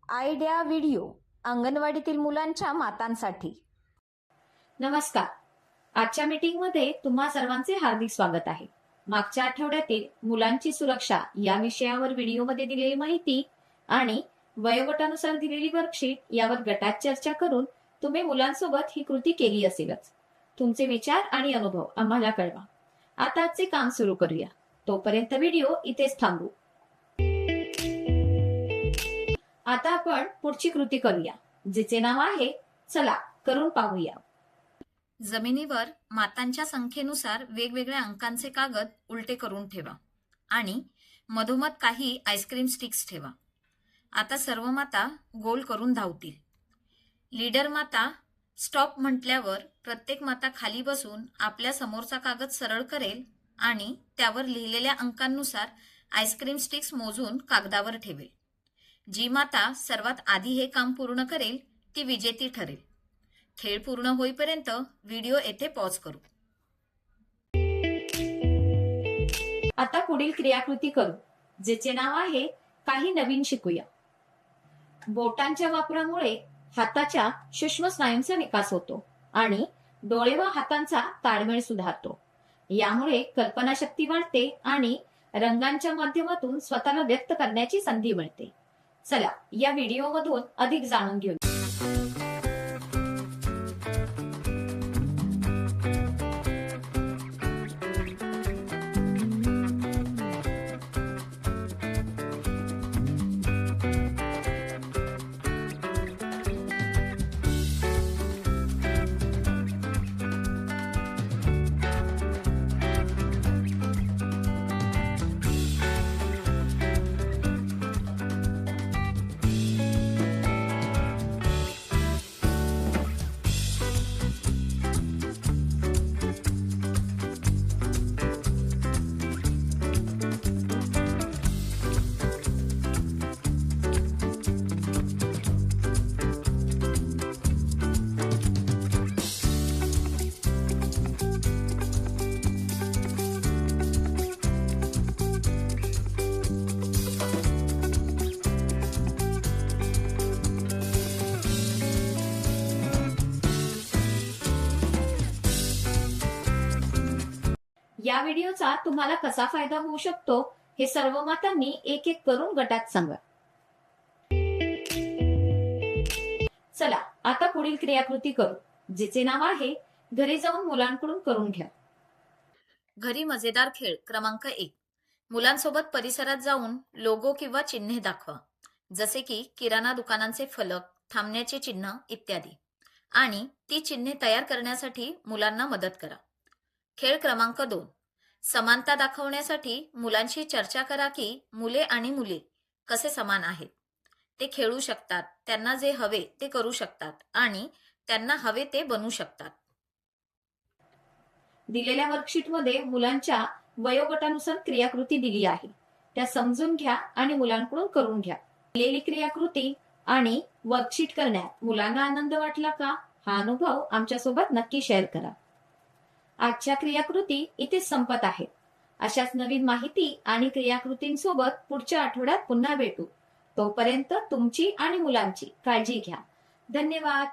Idea video अंगणवाडीतील मुलांच्या मातांसाठी. नमस्कार. आजच्या मीटिंगमध्ये तुम्हा सर्वांचे हार्दिक स्वागत आहे. मागच्या आठवड्यातील मुलांची सुरक्षा या विषयावर व्हिडिओमध्ये दिलेली माहिती आणि वयोगटानुसार दिलेली वर्कशीट यावर गटात चर्चा करून तुम्ही मुलांसोबत ही कृती केली असेलच. तुमचे विचार आणि अनुभव आम्हाला कळवा. आता आजचे काम सुरू करूया. तोपर्यंत व्हिडिओ इथेच थांबू. आता आपण पुढची कृती करूया, जिचे नाव आहे चला करून पाहूया. जमिनीवर मातांच्या संख्येनुसार वेगवेगळ्या अंकांचे कागद उलटे करून ठेवा आणि मधोमध काही आईस्क्रीम स्टिक्स ठेवा. आता सर्व माता गोल करून धावतील. लीडर माता स्टॉप म्हटल्यावर प्रत्येक माता खाली बसून आपल्या समोरचा कागद सरळ करेल आणि त्यावर लिहिलेल्या अंकांनुसार आईस्क्रीम स्टिक्स मोजून कागदावर ठेवेल. जी माता सर्वात आधी हे काम पूर्ण करेल ती विजेती ठरेल. खेळ पूर्ण होईपर्यंत व्हिडिओ येथे पॉज करू. आता पुढील क्रियाकृती करू, जिचे नाव आहे काही नवीन शिकूया. बोटांच्या वापरामुळे हाताच्या सूक्ष्म स्नायूंचा विकास होतो आणि डोळे व हातांचा ताळमेळ सुधारतो. यामुळे कल्पनाशक्ती वाढते आणि रंगांच्या माध्यमातून स्वतःला व्यक्त करण्याची संधी मिळते. चला या व्हिडिओमधून अधिक जाणून घेऊ. या व्हिडिओचा तुम्हाला कसा फायदा होऊ शकतो हे सर्व मातांनी एक एक करून गटात सांगा. चला आता पुढील क्रियाकृती करू, जिचे नाव आहे घरी जाऊन मुलांकडून करून घ्या. घरी मजेदार खेळ क्रमांक 1. मुलांसोबत परिसरात जाऊन लोगो किंवा चिन्हे दाखवा, जसे की किराणा दुकानांचे फलक, थांबण्याचे चिन्ह इत्यादी, आणि ती चिन्हे तयार करण्यासाठी मुलांना मदत करा. खेळ क्रमांक 2. समानता दाखवण्यासाठी मुलांशी चर्चा करा की मुले आणि मुले कसे समान आहेत. ते खेळू शकतात, त्यांना जे हवे ते करू शकतात आणि त्यांना हवे ते बनू शकतात. दिलेल्या वर्कशीटमध्ये मुलांच्या वयोगटानुसार क्रियाकृती दिली आहे, त्या समजून घ्या आणि मुलांकडून करून घ्या. दिलेली क्रियाकृती आणि वर्कशीट करण्यात मुलांना आनंद वाटला का, हा अनुभव आमच्यासोबत नक्की शेअर करा. आजच्या क्रियाकृती इथेच संपत आहेत. अशाच नवीन माहिती आणि क्रियाकृतींसोबत पुढच्या आठवड्यात पुन्हा भेटू. तोपर्यंत तुमची आणि मुलांची काळजी घ्या. धन्यवाद.